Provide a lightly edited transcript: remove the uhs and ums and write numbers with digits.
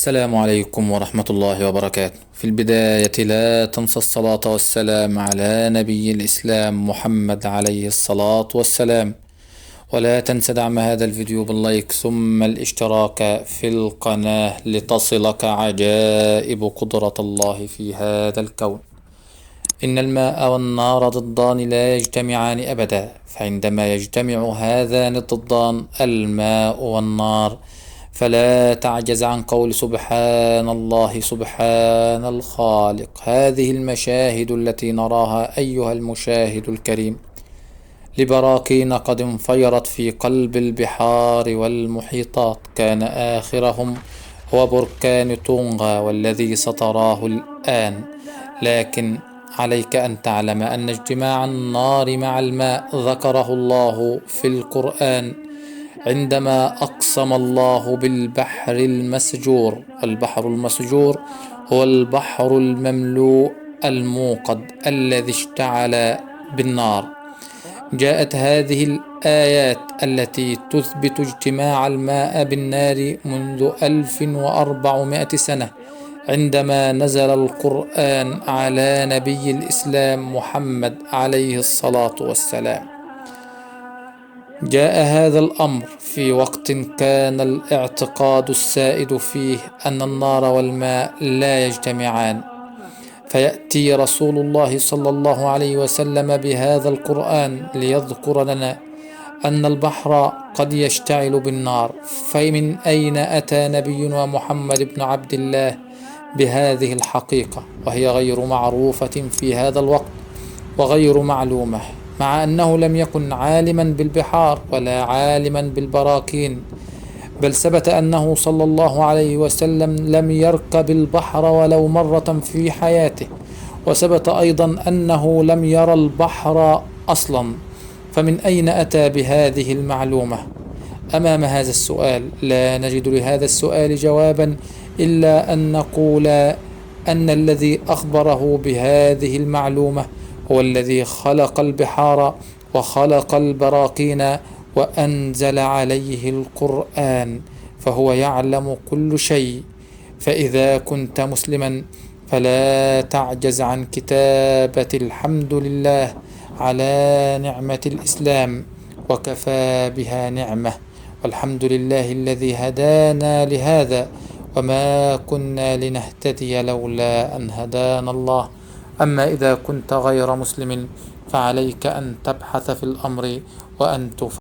السلام عليكم ورحمة الله وبركاته. في البداية لا تنسى الصلاة والسلام على نبي الإسلام محمد عليه الصلاة والسلام، ولا تنسى دعم هذا الفيديو باللايك ثم الاشتراك في القناة لتصلك عجائب قدرة الله في هذا الكون. إن الماء والنار ضدان لا يجتمعان أبدا، فعندما يجتمع هذان الضدان الماء والنار فلا تعجز عن قول سبحان الله سبحان الخالق. هذه المشاهد التي نراها أيها المشاهد الكريم لبراكين قد انفجرت في قلب البحار والمحيطات، كان آخرهم هو بركان تونغا والذي ستراه الآن. لكن عليك أن تعلم أن اجتماع النار مع الماء ذكره الله في القرآن عندما أقسم الله بالبحر المسجور. البحر المسجور هو البحر المملوء الموقد الذي اشتعل بالنار. جاءت هذه الآيات التي تثبت اجتماع الماء بالنار منذ 1400 سنة عندما نزل القرآن على نبي الإسلام محمد عليه الصلاة والسلام. جاء هذا الأمر في وقت كان الاعتقاد السائد فيه أن النار والماء لا يجتمعان، فيأتي رسول الله صلى الله عليه وسلم بهذا القرآن ليذكر لنا أن البحر قد يشتعل بالنار. فمن أين أتى نبينا محمد بن عبد الله بهذه الحقيقة وهي غير معروفة في هذا الوقت وغير معلومة، مع أنه لم يكن عالما بالبحار ولا عالما بالبراكين، بل ثبت أنه صلى الله عليه وسلم لم يركب البحر ولو مرة في حياته، وثبت أيضا أنه لم يرى البحر أصلا. فمن أين أتى بهذه المعلومة؟ أمام هذا السؤال لا نجد لهذا السؤال جوابا إلا أن نقول أن الذي أخبره بهذه المعلومة هو الذي خلق البحار وخلق البراكين وأنزل عليه القرآن، فهو يعلم كل شيء. فإذا كنت مسلما فلا تعجز عن كتابة الحمد لله على نعمة الإسلام، وكفى بها نعمة، والحمد لله الذي هدانا لهذا وما كنا لنهتدي لولا أن هدانا الله. أما إذا كنت غير مسلم فعليك أن تبحث في الأمر وأن تفعل